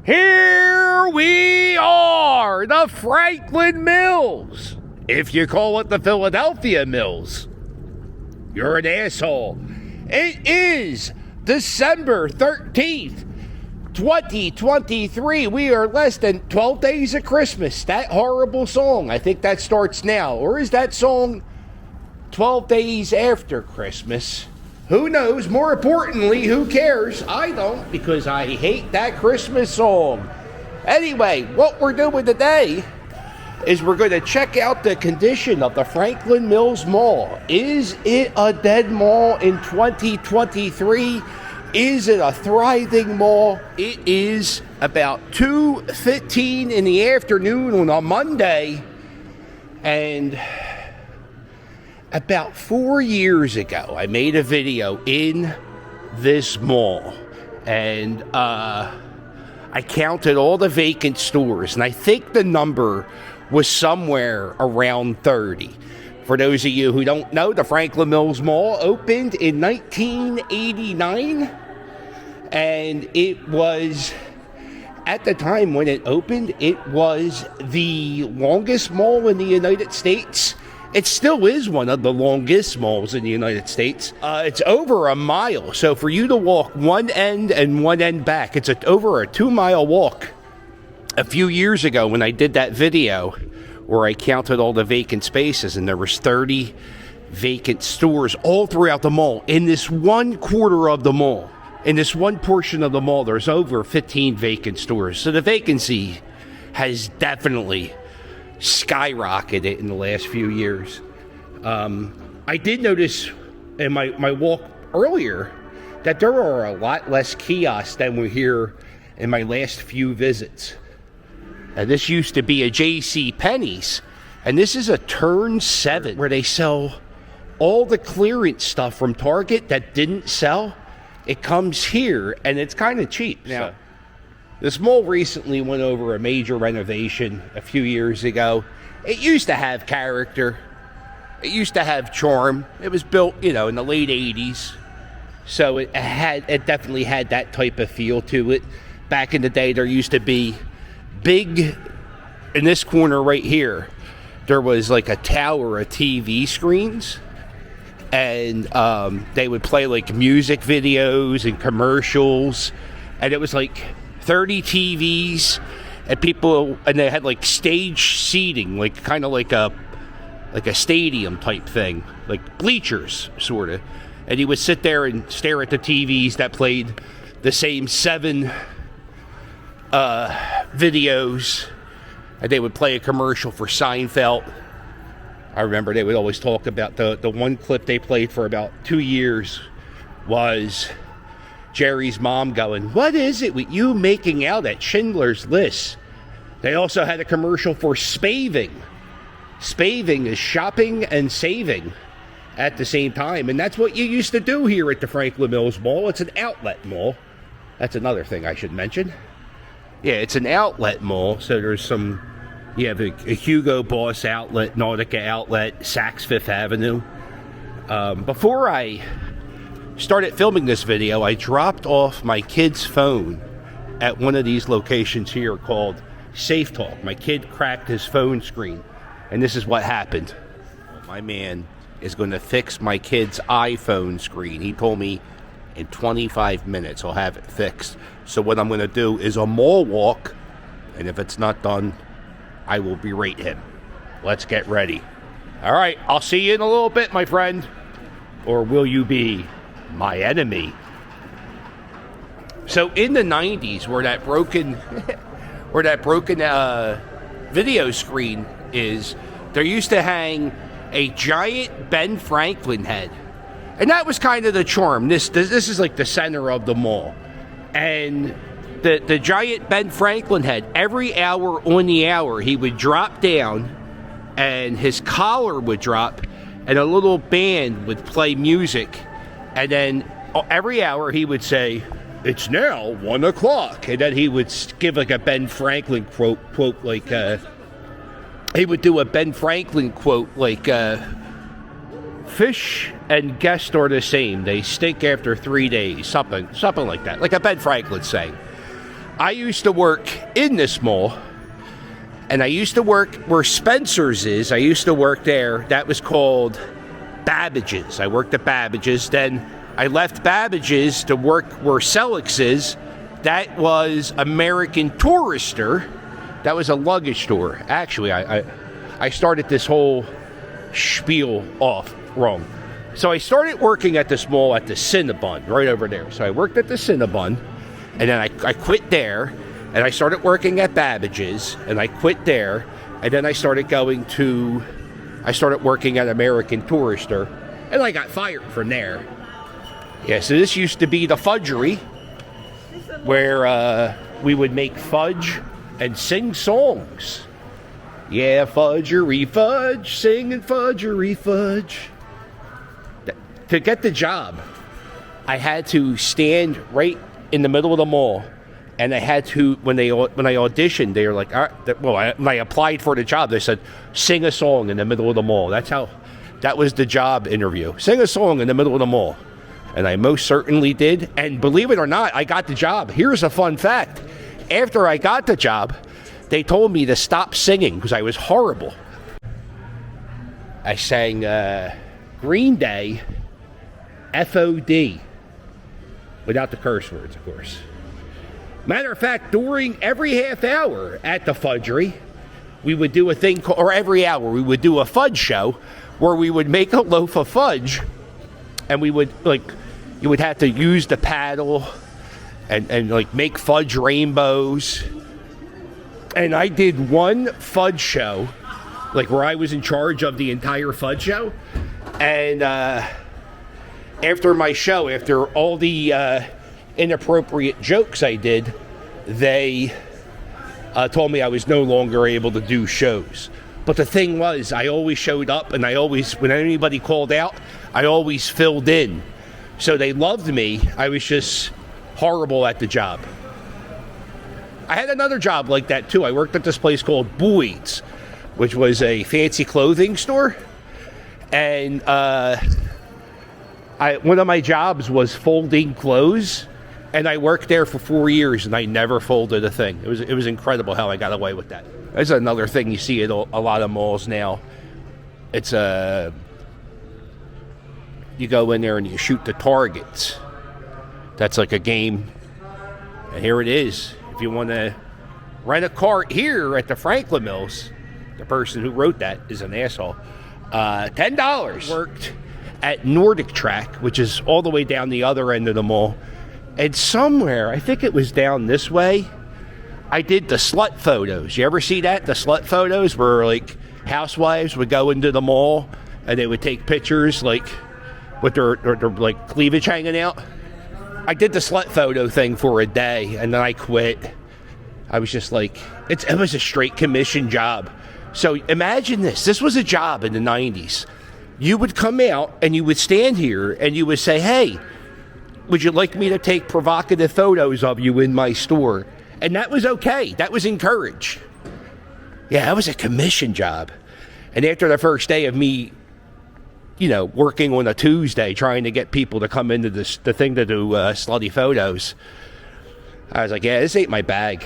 Here we are, the Franklin Mills. If you call it the Philadelphia Mills, you're an asshole. It is December 13th, 2023. We are less than 12 days of Christmas. That horrible song, I think that starts now. Or is that song 12 days after Christmas? Who knows? More importantly, who cares? I don't, because I hate that Christmas song. Anyway, what we're doing today is we're going to check out the condition of the Franklin Mills Mall. Is it a dead mall in 2023? Is it a thriving mall? It is about 2:15 in the afternoon on a Monday, and about 4 years ago, I made a video in this mall, and I counted all the vacant stores, and I think the number was somewhere around 30. For those of you who don't know, the Franklin Mills Mall opened in 1989, and it was, at the time when it opened, it was the longest mall in the United States. It still is one of the longest malls in the United States. It's over a mile, so for you to walk one end and one end back, it's over a 2-mile walk. A few years ago when I did that video where I counted all the vacant spaces, and there was 30 vacant stores all throughout the mall. In this one quarter of the mall, in this one portion of the mall, there's over 15 vacant stores. So the vacancy has definitely skyrocketed in the last few years. I did notice in my walk earlier that there are a lot less kiosks than were here in my last few visits. And this used to be a J.C. Penney's, and this is a Turn 7 where they sell all the clearance stuff from Target that didn't sell. It comes here, and it's kind of cheap. Now, so this mall recently went over a major renovation a few years ago. It used to have character. It used to have charm. It was built, in the late 80s. So it definitely had that type of feel to it. Back in the day, there used to be big, in this corner right here, there was like a tower of TV screens. And they would play like music videos and commercials. And it was like 30 TVs, and they had like stage seating, like kind of like a stadium type thing, like bleachers sort of. And you would sit there and stare at the TVs that played the same 7 videos, and they would play a commercial for Seinfeld. I remember they would always talk about the one clip they played for about 2 years was Jerry's mom going, "What is it with you making out at Schindler's List?" They also had a commercial for Spaving. Spaving is shopping and saving at the same time. And that's what you used to do here at the Franklin Mills Mall. It's an outlet mall. That's another thing I should mention. Yeah, it's an outlet mall. So there's you have a Hugo Boss outlet, Nautica outlet, Saks Fifth Avenue. Before I started filming this video, I dropped off my kid's phone at one of these locations here called Safe Talk. My kid cracked his phone screen, and this is what happened. My man is going to fix my kid's iPhone screen. He told me in 25 minutes I'll have it fixed. So what I'm going to do is a mall walk, and if it's not done, I will berate him. Let's get ready. All right, I'll see you in a little bit, my friend. Or will you be my enemy? So in the 90s, where that broken video screen is, there used to hang a giant Ben Franklin head, and that was kind of the charm. This is like the center of the mall, and the giant Ben Franklin head, every hour on the hour he would drop down, and his collar would drop, and a little band would play music, and then every hour he would say, "It's now 1 o'clock," and then he would give like a Ben Franklin quote like he would do a Ben Franklin quote like "Fish and guests are the same. They stink after 3 days." Something like that, like a Ben Franklin saying. I used to work in this mall, and I used to work where Spencer's is. I used to work there. That was called Babbage's. I worked at Babbage's. Then I left Babbage's to work where Selleck's is. That was American Tourister. That was a luggage store. Actually, I started this whole spiel off wrong. So I started working at this mall at the Cinnabon, right over there. So I worked at the Cinnabon, and then I quit there, and I started working at Babbage's, and I quit there, and then I started working at American Tourister, and I got fired from there. Yeah, so this used to be the fudgery, where we would make fudge and sing songs. Yeah, fudgery fudge, singing fudgery fudge. To get the job, I had to stand right in the middle of the mall, and I had to, when I auditioned, they were like, all right, when I applied for the job, they said, sing a song in the middle of the mall. That was the job interview. Sing a song in the middle of the mall. And I most certainly did. And believe it or not, I got the job. Here's a fun fact. After I got the job, they told me to stop singing because I was horrible. I sang Green Day, FOD, without the curse words, of course. Matter of fact, during every half hour at the fudgery, we would do a thing called, or every hour, we would do a fudge show where we would make a loaf of fudge, and we would, you would have to use the paddle and make fudge rainbows. And I did one fudge show, where I was in charge of the entire fudge show. And after my show, after all the inappropriate jokes I did, they told me I was no longer able to do shows. But the thing was, I always showed up, and when anybody called out, I always filled in. So they loved me. I was just horrible at the job. I had another job like that too. I worked at this place called Boyd's, which was a fancy clothing store. And one of my jobs was folding clothes, and I worked there for 4 years, and I never folded a thing. It was incredible how I got away with that. There's another thing you see at a lot of malls now. It's you go in there and you shoot the targets. That's like a game. And here it is. If you want to rent a cart here at the Franklin Mills, the person who wrote that is an asshole. $10. Worked at Nordic Track, which is all the way down the other end of the mall. And somewhere, I think it was down this way, I did the slut photos. You ever see that? The slut photos where housewives would go into the mall and they would take pictures with their cleavage hanging out. I did the slut photo thing for a day, and then I quit. I was just it was a straight commission job. So imagine this. This was a job in the 90s. You would come out, and you would stand here, and you would say, hey, would you like me to take provocative photos of you in my store? And that was okay. That was encouraged. Yeah, that was a commission job. And after the first day of me working on a Tuesday, trying to get people to come into the thing to do slutty photos, I was like, yeah, this ain't my bag.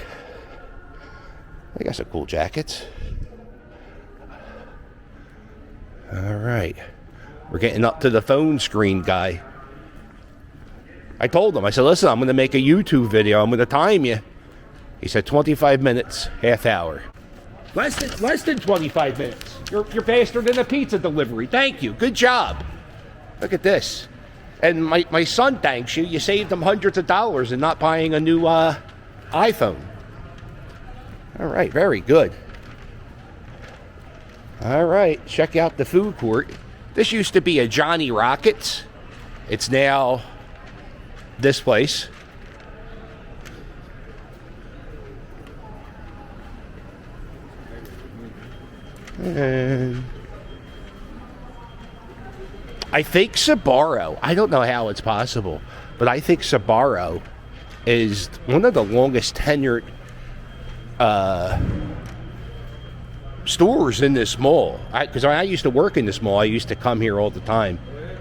I got some cool jackets. All right. We're getting up to the phone screen guy. I told him, I said, listen, I'm going to make a YouTube video. I'm going to time you. He said 25 minutes, half hour. Less than 25 minutes. You're faster than a pizza delivery. Thank you. Good job. Look at this. And my son thanks you. You saved him hundreds of dollars in not buying a new iPhone. All right. Very good. All right. Check out the food court. This used to be a Johnny Rockets. It's now this place. And I think Sbarro, I don't know how it's possible, but I think Sbarro is one of the longest tenured stores in this mall. Because I used to work in this mall. I used to come here all the time.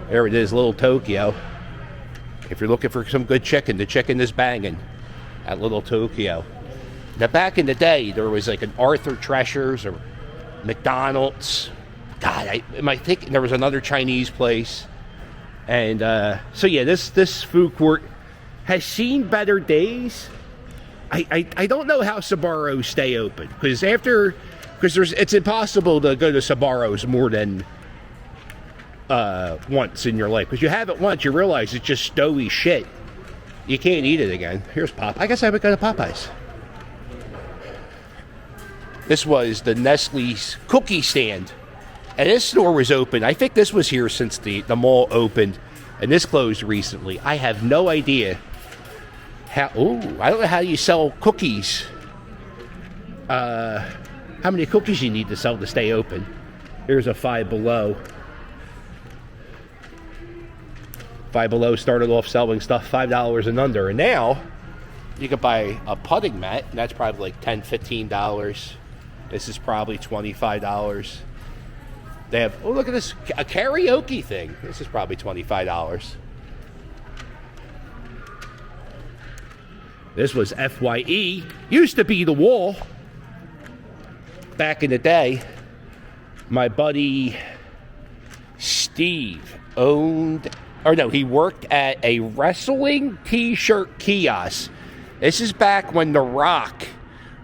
There it is, Little Tokyo. If you're looking for some good chicken, the chicken is banging. at Little Tokyo. Now, back in the day, there was like an Arthur Treasures or McDonald's. God, am I thinking there was another Chinese place? And so yeah, this food court has seen better days. I don't know how Sbarros stay open because it's impossible to go to Sbarros more than once in your life. Because you have it once, you realize it's just stowy shit. You can't eat it again. Here's Popeye. I guess I would go to Popeye's. This was the Nestle's cookie stand. And this store was open. I think this was here since the mall opened. And this closed recently. I have no idea how... Ooh, I don't know how you sell cookies. How many cookies you need to sell to stay open. Here's a Five Below. Five Below started off selling stuff $5 and under. And now, you can buy a putting mat. And that's probably like $10, $15. This is probably $25. They have, oh, look at this, a karaoke thing. This is probably $25. This was FYE. Used to be the wall. Back in the day, my buddy Steve he worked at a wrestling t-shirt kiosk. This is back when The Rock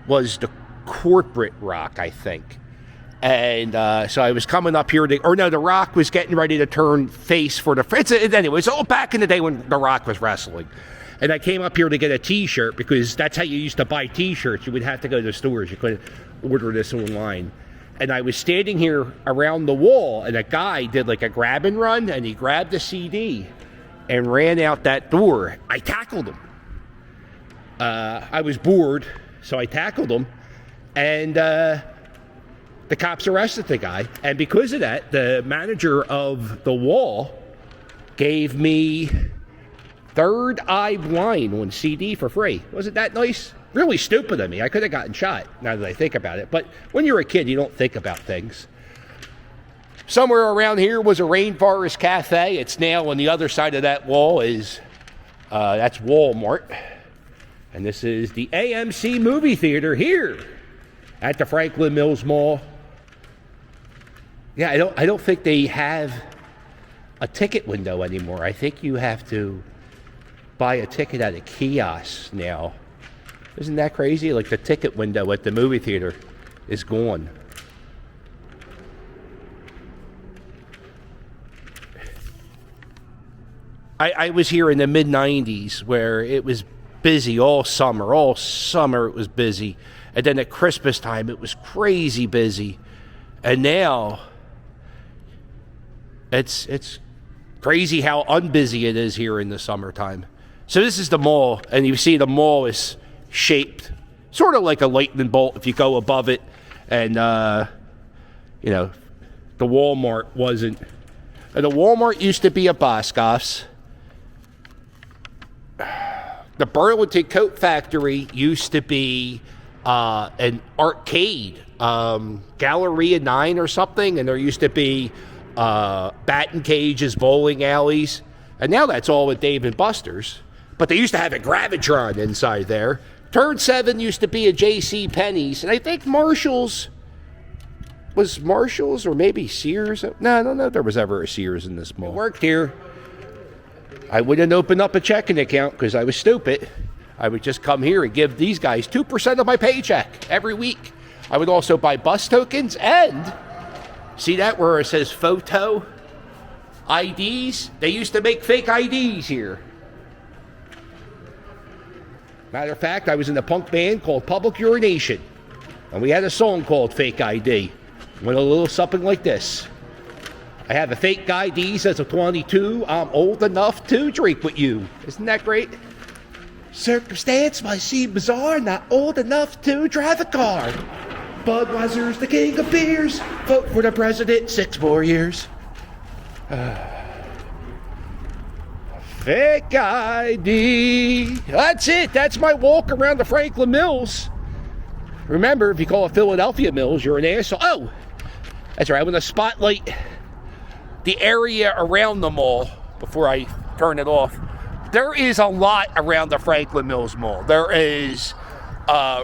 was the corporate Rock, I think. And so I was coming up here The Rock was getting ready to turn face for the... Anyway, it's all back in the day when The Rock was wrestling. And I came up here to get a t-shirt because that's how you used to buy t-shirts. You would have to go to stores. You couldn't order this online. And I was standing here around the wall, and a guy did like a grab and run, and he grabbed a CD and ran out that door. I tackled him. I was bored, so I tackled him. And the cops arrested the guy. And because of that, the manager of the wall gave me Third Eye Blind on CD for free. Wasn't that nice? Really stupid of me. I could have gotten shot, now that I think about it. But when you're a kid, you don't think about things. Somewhere around here was a Rainforest Cafe. It's now on the other side of that wall that's Walmart. And this is the AMC movie theater here at the Franklin Mills Mall. Yeah, I don't think they have a ticket window anymore. I think you have to buy a ticket at a kiosk now. Isn't that crazy? Like the ticket window at the movie theater is gone. I was here in the mid-90s where it was busy all summer. All summer it was busy. And then at Christmas time it was crazy busy. And now it's crazy how unbusy it is here in the summertime. So this is the mall, and you see the mall is shaped sort of like a lightning bolt if you go above it. And, the Walmart wasn't. The Walmart used to be a Boscov's. The Burlington Coat Factory used to be an arcade, Galleria 9 or something, and there used to be batting cages, bowling alleys, and now that's all with Dave & Buster's. But they used to have a Gravitron inside there. Turn 7 used to be a J.C. Penney's, and I think Marshall's or maybe Sears. No, I don't know if there was ever a Sears in this mall. I worked here. I wouldn't open up a checking account because I was stupid. I would just come here and give these guys 2% of my paycheck every week. I would also buy bus tokens and see that where it says photo IDs? They used to make fake IDs here. Matter of fact, I was in a punk band called Public Urination, and we had a song called Fake ID. Went a little something like this. I have a fake ID, says a 22. I'm old enough to drink with you. Isn't that great? Circumstance might seem bizarre, not old enough to drive a car. Budweiser's the king of beers. Vote for the president 6 more years. Fake ID. That's it. That's my walk around the Franklin Mills. Remember, if you call it Philadelphia Mills, you're an asshole. Oh, that's right. I'm going to spotlight the area around the mall before I turn it off. there is a lot around the Franklin Mills Mall. There is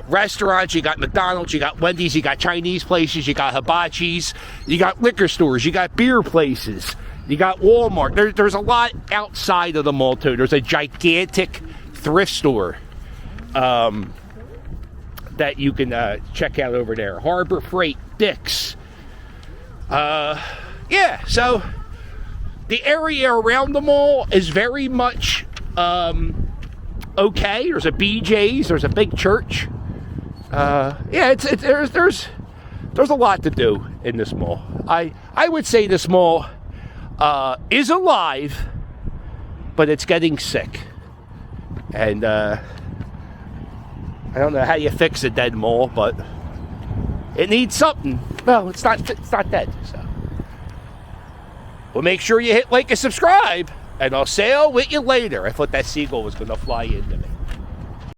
restaurants, you got McDonald's, you got Wendy's, you got Chinese places, you got hibachis, you got liquor stores, you got beer places, you got Walmart. There's a lot outside of the mall too. There's a gigantic thrift store that you can check out over there. Harbor Freight, Dick's. Yeah, so the area around the mall is very much okay. There's a BJ's, there's a big church. Yeah, there's a lot to do in this mall. I would say this mall is alive, but it's getting sick. And I don't know how you fix a dead mall, but it needs something. Well, it's not dead. So, well, make sure you hit like and subscribe, and I'll sail with you later. I thought that seagull was going to fly into me.